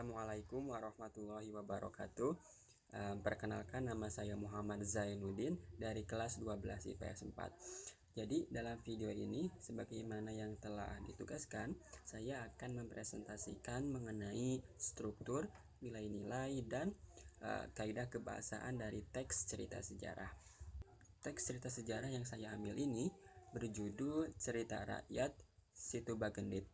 Assalamualaikum warahmatullahi wabarakatuh. Perkenalkan, nama saya Muhammad Zainuddin dari kelas 12 IPS 4. Jadi dalam video ini, sebagaimana yang telah ditugaskan, saya akan mempresentasikan mengenai struktur, nilai-nilai, dan kaidah kebahasaan dari teks cerita sejarah. Teks cerita sejarah yang saya ambil ini berjudul Cerita Rakyat Situ Bagendit.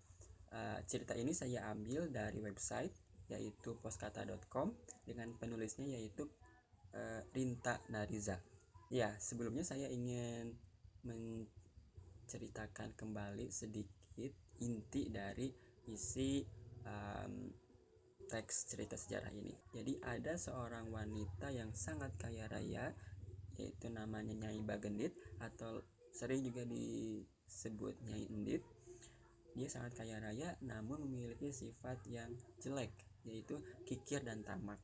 Cerita ini saya ambil dari website yaitu poskata.com dengan penulisnya yaitu Rinta Nariza. Ya, sebelumnya saya ingin menceritakan kembali sedikit inti dari isi teks cerita sejarah ini. Jadi ada seorang wanita yang sangat kaya raya, yaitu namanya Nyai Bagendit atau sering juga disebut Nyai Endit. Dia sangat kaya raya namun memiliki sifat yang jelek, yaitu kikir dan tamak.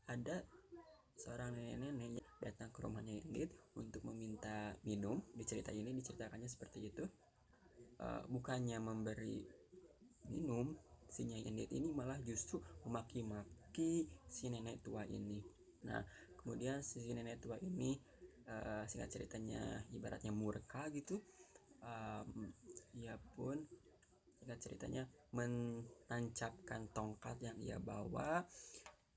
Ada seorang nenek-nenek yang datang ke rumah Nyai Endit untuk meminta minum. Di cerita ini diceritakannya seperti itu. Bukannya memberi minum, si Nyai Endit ini malah justru memaki-maki si nenek tua ini. Nah, kemudian si nenek tua ini singkat ceritanya ibaratnya murka gitu. Ia pun singkat ceritanya menancapkan tongkat yang ia bawa.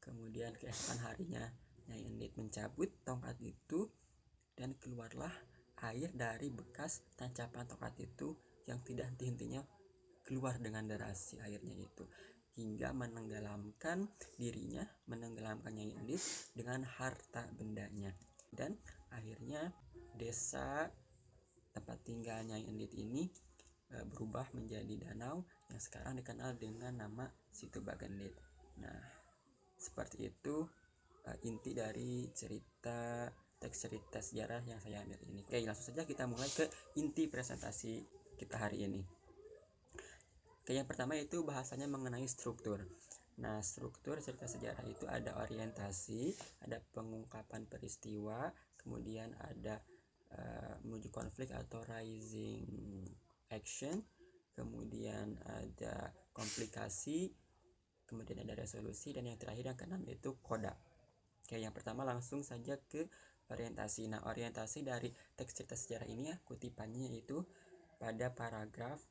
Kemudian keesokan harinya Nyai Endit mencabut tongkat itu dan keluarlah air dari bekas tancapan tongkat itu yang tidak henti-hentinya keluar dengan deras si airnya itu, hingga menenggelamkan dirinya, menenggelamkan Nyai Endit dengan harta bendanya. Dan akhirnya desa tempat tinggal Nyai Endit ini berubah menjadi danau yang sekarang dikenal dengan nama Situ Bagendit. Nah, seperti itu inti dari teks cerita sejarah yang saya ambil ini. Oke, langsung saja kita mulai ke inti presentasi kita hari ini. Oke, yang pertama itu bahasanya mengenai struktur. Nah, struktur cerita sejarah itu ada orientasi, ada pengungkapan peristiwa, kemudian ada menuju konflik atau rising action, kemudian ada komplikasi, kemudian ada resolusi, dan yang terakhir yang keenam itu koda. Oke, yang pertama langsung saja ke orientasi. Nah, orientasi dari teks cerita sejarah ini ya, kutipannya yaitu pada paragraf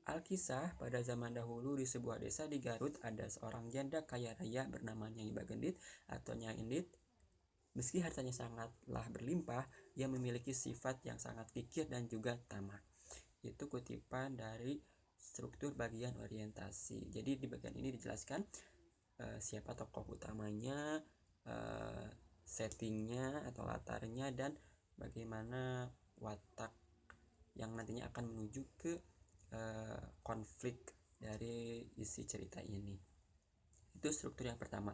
Alkisah, pada zaman dahulu di sebuah desa di Garut ada seorang janda kaya raya bernama Nyai Bagendit atau Nyai Endit. Meski hartanya sangatlah berlimpah, ia memiliki sifat yang sangat kikir dan juga tamak. Itu kutipan dari struktur bagian orientasi. Jadi di bagian ini dijelaskan siapa tokoh utamanya, settingnya atau latarnya, dan bagaimana watak yang nantinya akan menuju ke konflik dari isi cerita ini. Itu struktur yang pertama,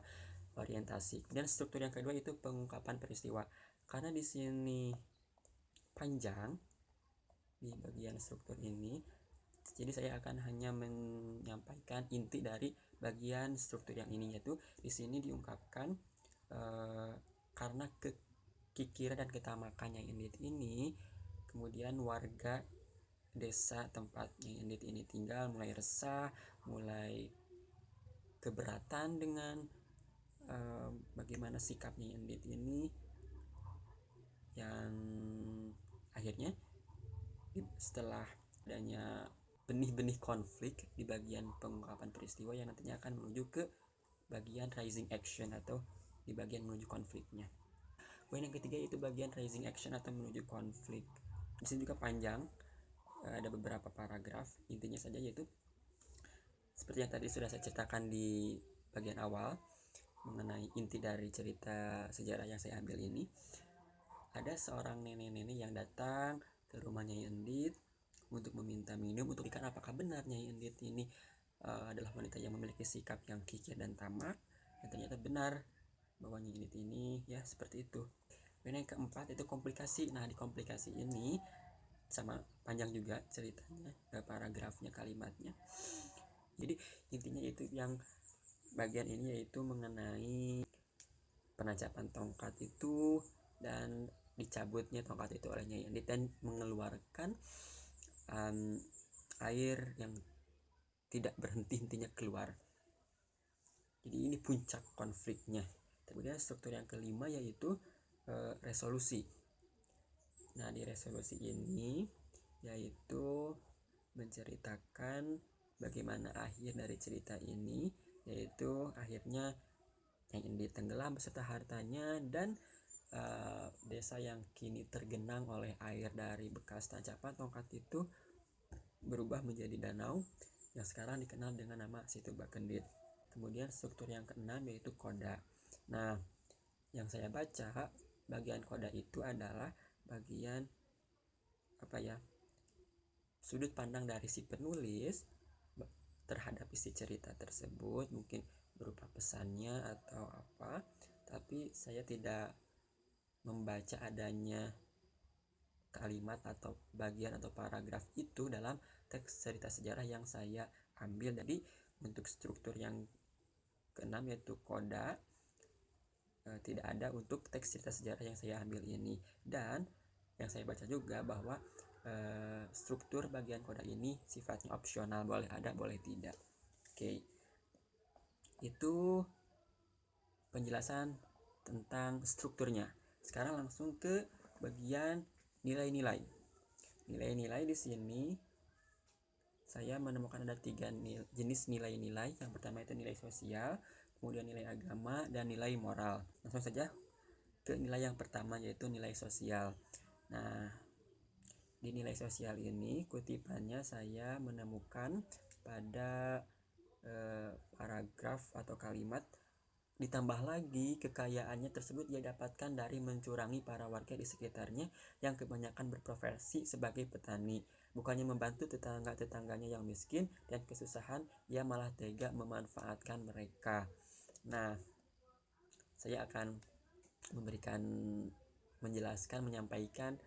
orientasi. Kemudian struktur yang kedua itu pengungkapan peristiwa. Karena di sini panjang di bagian struktur ini, jadi saya akan hanya menyampaikan inti dari bagian struktur yang ini, yaitu di sini diungkapkan karena kekikiran dan ketamakan Nyai Endit ini, kemudian warga desa tempat Nyai Endit ini tinggal mulai resah, mulai keberatan dengan bagaimana sikap Nyai Endit ini, yang akhirnya setelah adanya benih-benih konflik di bagian pengungkapan peristiwa yang nantinya akan menuju ke bagian rising action atau di bagian menuju konfliknya. Poin yang ketiga yaitu bagian rising action atau menuju konflik. Di sini juga panjang, ada beberapa paragraf. Intinya saja yaitu seperti yang tadi sudah saya ceritakan di bagian awal mengenai inti dari cerita sejarah yang saya ambil ini. Ada seorang nenek-nenek yang datang ke rumah Nyai Endit untuk meminta minum, untuk ikan apakah benar Nyai Endit ini adalah wanita yang memiliki sikap yang kikir dan tamak. Dan ternyata benar bahwa Nyai Endit ini ya seperti itu. Dan yang keempat itu komplikasi. Nah, di komplikasi ini sama panjang juga ceritanya, paragrafnya, kalimatnya. Jadi intinya itu yang bagian ini yaitu mengenai penancapan tongkat itu dan dicabutnya tongkat itu oleh Nyai Endit dan mengeluarkan air yang tidak berhenti-hentinya keluar. Jadi ini puncak konfliknya. Kemudian struktur yang kelima yaitu resolusi. Nah, di resolusi ini yaitu menceritakan bagaimana akhir dari cerita ini, yaitu akhirnya yang ini tenggelam beserta hartanya, dan desa yang kini tergenang oleh air dari bekas tancapan tongkat itu berubah menjadi danau yang sekarang dikenal dengan nama Situ Bakendit. Kemudian struktur yang keenam yaitu koda. Nah, yang saya baca bagian koda itu adalah bagian sudut pandang dari si penulis terhadap isi cerita tersebut, mungkin berupa pesannya atau apa, tapi saya tidak membaca adanya kalimat atau bagian atau paragraf itu dalam teks cerita sejarah yang saya ambil. Jadi untuk struktur yang keenam yaitu koda tidak ada untuk teks cerita sejarah yang saya ambil ini. Dan yang saya baca juga bahwa struktur bagian koda ini sifatnya opsional, boleh ada boleh tidak. Oke, itu penjelasan tentang strukturnya. Sekarang langsung ke bagian nilai-nilai. Nilai-nilai di sini saya menemukan ada 3 jenis nilai-nilai. Yang pertama itu nilai sosial, kemudian nilai agama, dan nilai moral. Langsung saja ke nilai yang pertama yaitu nilai sosial. Nah, di nilai sosial ini kutipannya saya menemukan pada paragraf atau kalimat, ditambah lagi kekayaannya tersebut ia dapatkan dari mencurangi para warga di sekitarnya yang kebanyakan berprofesi sebagai petani. Bukannya membantu tetangga-tetangganya yang miskin dan kesusahan, ia malah tega memanfaatkan mereka. Nah, saya akan menyampaikan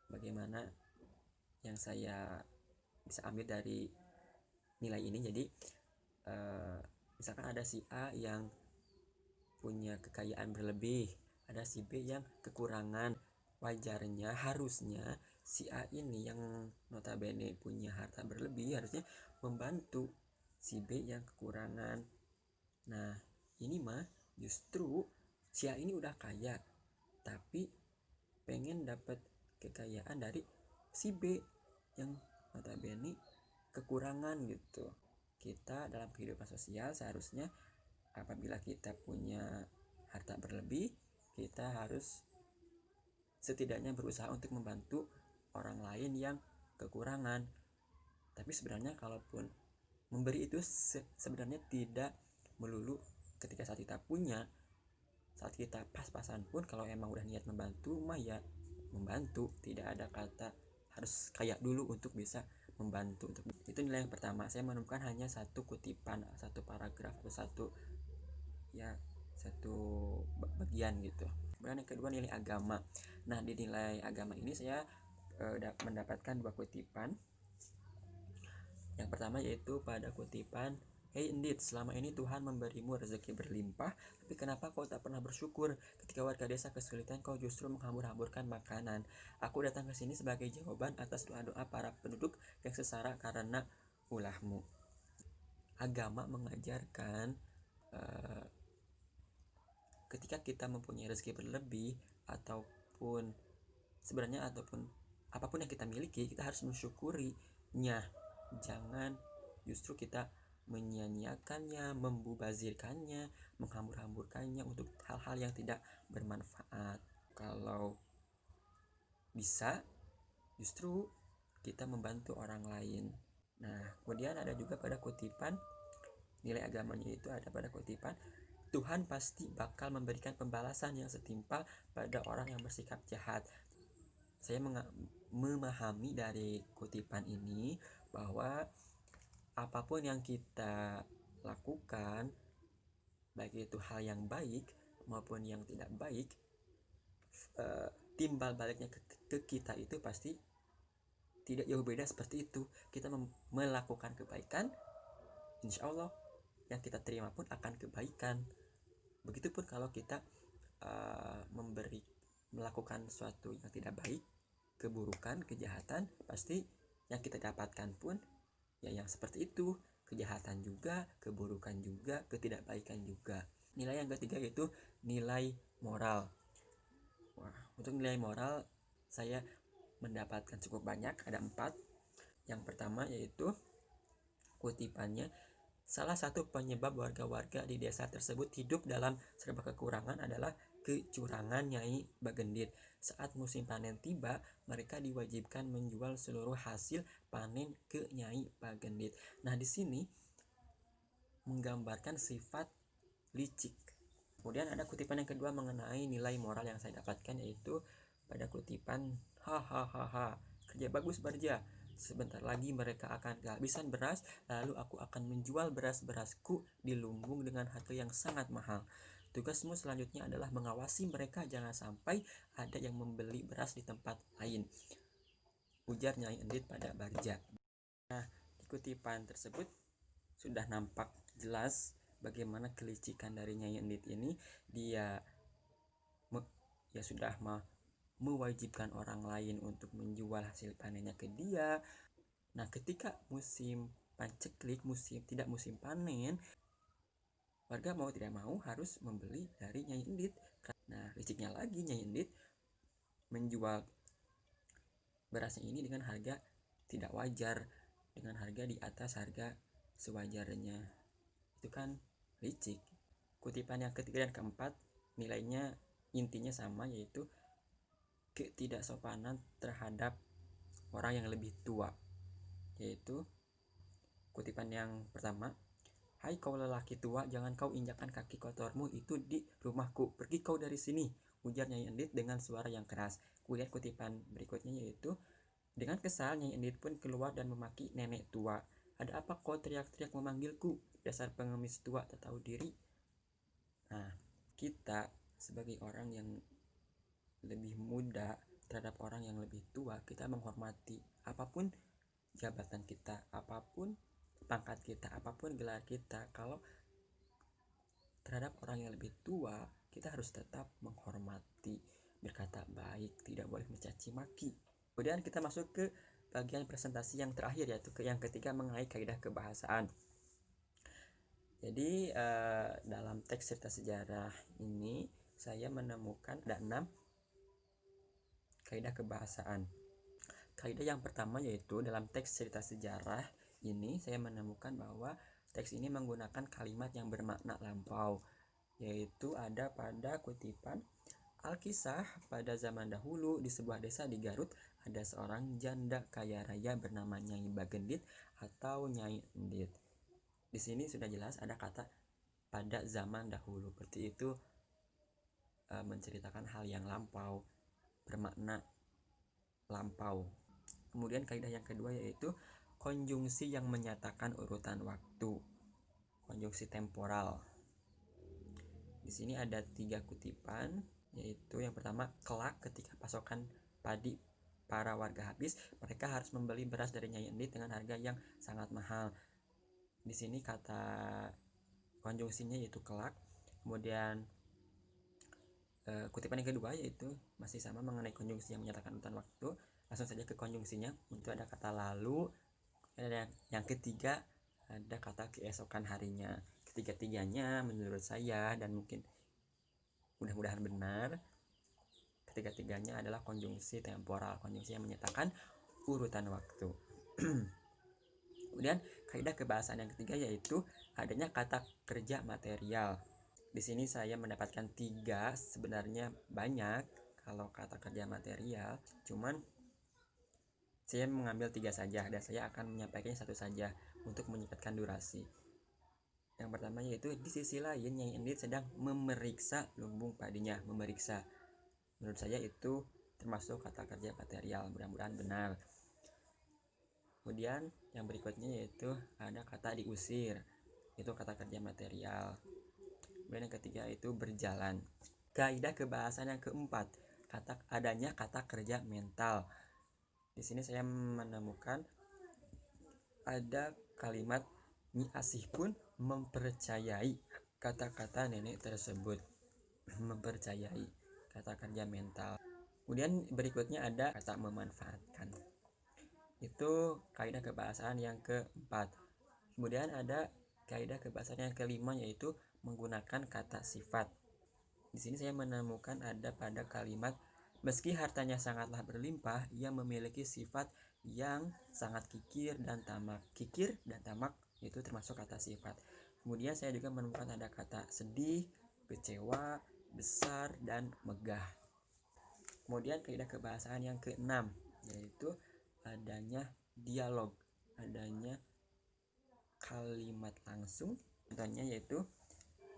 bagaimana yang saya bisa ambil dari nilai ini. Jadi misalkan ada si A yang punya kekayaan berlebih, ada si B yang kekurangan. Wajarnya, harusnya si A ini yang notabene punya harta berlebih harusnya membantu si B yang kekurangan. Nah, ini mah justru si A ini udah kaya tapi pengen dapat kekayaan dari si B yang notabene kekurangan gitu. Kita dalam kehidupan sosial seharusnya apabila kita punya harta berlebih, kita harus setidaknya berusaha untuk membantu orang lain yang kekurangan. Tapi sebenarnya kalaupun memberi itu sebenarnya tidak melulu ketika saat kita punya. Saat kita pas-pasan pun kalau emang udah niat membantu mah ya membantu, tidak ada kata harus kaya dulu untuk bisa membantu. Itu nilai yang pertama. Saya menemukan hanya satu kutipan, satu paragraf atau satu bagian gitu. Kemudian yang kedua nilai agama. Nah, di nilai agama ini saya mendapatkan 2 kutipan. Yang pertama yaitu pada kutipan, "Hey Endit, selama ini Tuhan memberimu rezeki berlimpah, tapi kenapa kau tak pernah bersyukur? Ketika warga desa kesulitan, kau justru menghambur-hamburkan makanan. Aku datang ke sini sebagai jawaban atas doa-doa para penduduk yang sesara karena ulahmu." Agama mengajarkan ketika kita mempunyai rezeki berlebih ataupun apapun yang kita miliki, kita harus mensyukurinya. Jangan justru kita menyia-nyiakannya, membazirkannya, menghambur-hamburkannya untuk hal-hal yang tidak bermanfaat. Kalau bisa, justru kita membantu orang lain. Nah, kemudian ada juga pada kutipan nilai agamanya itu ada pada kutipan, "Tuhan pasti bakal memberikan pembalasan yang setimpal pada orang yang bersikap jahat." Saya memahami dari kutipan ini bahwa apapun yang kita lakukan, baik itu hal yang baik maupun yang tidak baik, timbal baliknya ke kita itu pasti tidak jauh beda seperti itu. Kita melakukan kebaikan, insya Allah yang kita terima pun akan kebaikan. Begitupun kalau kita melakukan sesuatu yang tidak baik, keburukan, kejahatan, pasti yang kita dapatkan pun ya yang seperti itu. kejahatan juga, keburukan juga, ketidakbaikan juga. Nilai yang ketiga yaitu nilai moral. Wah, untuk nilai moral saya mendapatkan cukup banyak, ada 4. Yang pertama yaitu kutipannya, salah satu penyebab warga-warga di desa tersebut hidup dalam serba kekurangan adalah kecurangan Nyai Bagendit. Saat musim panen tiba, mereka diwajibkan menjual seluruh hasil panen ke Nyai Bagendit. Nah, di sini menggambarkan sifat licik. Kemudian ada kutipan yang kedua mengenai nilai moral yang saya dapatkan, yaitu pada kutipan, hahaha, kerja bagus Barja. Sebentar lagi mereka akan kehabisan beras, lalu aku akan menjual beras-berasku di lumbung dengan harga yang sangat mahal. Tugasmu selanjutnya adalah mengawasi mereka jangan sampai ada yang membeli beras di tempat lain, ujar Nyai Endit pada Barja. Nah, di kutipan tersebut sudah nampak jelas bagaimana kelicikan dari Nyai Endit ini. Dia sudah mewajibkan orang lain untuk menjual hasil panennya ke dia. Nah, ketika musim panceklik, tidak musim panen, warga mau tidak mau harus membeli dari Nyai Endit. Nah, liciknya lagi, Nyai Endit menjual berasnya ini dengan harga tidak wajar, dengan harga di atas harga sewajarnya. Itu kan licik. Kutipan yang ketiga dan keempat nilainya intinya sama, yaitu ketidaksopanan terhadap orang yang lebih tua. Yaitu kutipan yang pertama, hai kau lelaki tua, jangan kau injakkan kaki kotormu itu di rumahku, pergi kau dari sini, ujar Nyai Endit dengan suara yang keras. Kemudian kutipan berikutnya yaitu, dengan kesal Nyai Endit pun keluar dan memaki nenek tua. Ada apa kau teriak-teriak memanggilku, dasar pengemis tua tak tahu diri. Nah, kita sebagai orang yang lebih muda terhadap orang yang lebih tua, kita menghormati apapun jabatan kita, apapun pangkat kita, apapun gelar kita. Kalau terhadap orang yang lebih tua, kita harus tetap menghormati, berkata baik, tidak boleh mencaci maki. Kemudian kita masuk ke bagian presentasi yang terakhir, yaitu yang ketiga mengenai kaidah kebahasaan. Jadi dalam teks cerita sejarah ini saya menemukan ada 6 kaidah kebahasaan. Kaidah yang pertama yaitu dalam teks cerita sejarah ini saya menemukan bahwa teks ini menggunakan kalimat yang bermakna lampau, yaitu ada pada kutipan, Alkisah, pada zaman dahulu di sebuah desa di Garut ada seorang janda kaya raya bernama Nyai Bagendit atau Nyai Endit. Di sini sudah jelas ada kata pada zaman dahulu, berarti itu menceritakan hal yang lampau, bermakna lampau. Kemudian kaidah yang kedua yaitu konjungsi yang menyatakan urutan waktu, konjungsi temporal. Di sini ada 3 kutipan, yaitu yang pertama, kelak ketika pasokan padi para warga habis, mereka harus membeli beras dari Nyai Endit dengan harga yang sangat mahal. Di sini kata konjungsinya yaitu kelak. Kemudian kutipan yang kedua yaitu masih sama mengenai konjungsi yang menyatakan urutan waktu. Langsung saja ke konjungsinya. Untuk ada kata lalu. Ada yang ketiga ada kata keesokan harinya. Ketiga-tiganya menurut saya dan mungkin mudah-mudahan benar, ketiga-tiganya adalah konjungsi temporal, konjungsi yang menyatakan urutan waktu. Kemudian kaidah kebahasaan yang ketiga yaitu adanya kata kerja material. Di sini saya mendapatkan 3, sebenarnya banyak kalau kata kerja material, cuman saya mengambil 3 saja dan saya akan menyampaikannya satu saja untuk menyempatkan durasi. Yang pertama yaitu di sisi lain Nyai Endit sedang memeriksa lumbung padinya, memeriksa. Menurut saya itu termasuk kata kerja material, mudah-mudahan benar. Kemudian yang berikutnya yaitu ada kata diusir, itu kata kerja material. Kemudian yang ketiga itu berjalan. Kaidah kebahasaan yang keempat, adanya kata kerja mental. Di sini saya menemukan ada kalimat Nyi Asih pun mempercayai kata-kata nenek tersebut. Mempercayai kata kerja mental. Kemudian berikutnya ada kata memanfaatkan. Itu kaidah kebahasaan yang keempat. Kemudian ada kaidah kebahasaan yang kelima, yaitu menggunakan kata sifat. Di sini saya menemukan ada pada kalimat, meski hartanya sangatlah berlimpah, ia memiliki sifat yang sangat kikir dan tamak. Kikir dan tamak itu termasuk kata sifat. Kemudian saya juga menemukan ada kata sedih, kecewa, besar, dan megah. Kemudian kaidah kebahasaan yang keenam, yaitu adanya dialog, adanya kalimat langsung. Contohnya yaitu,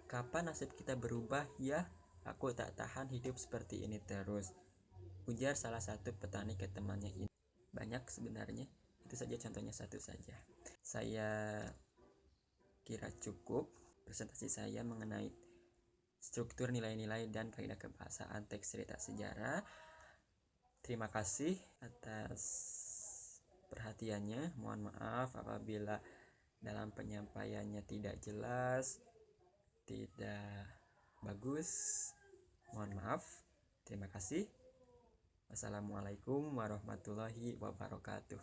kapan nasib kita berubah ya, aku tak tahan hidup seperti ini terus, ujar salah satu petani ke temannya. Ini banyak sebenarnya, itu saja contohnya, satu saja. Saya kira cukup presentasi saya mengenai struktur, nilai-nilai, dan kaidah kebahasaan teks cerita sejarah. Terima kasih atas perhatiannya. Mohon maaf apabila dalam penyampaiannya tidak jelas, tidak bagus. Mohon maaf. Terima kasih. Wassalamualaikum warahmatullahi wabarakatuh.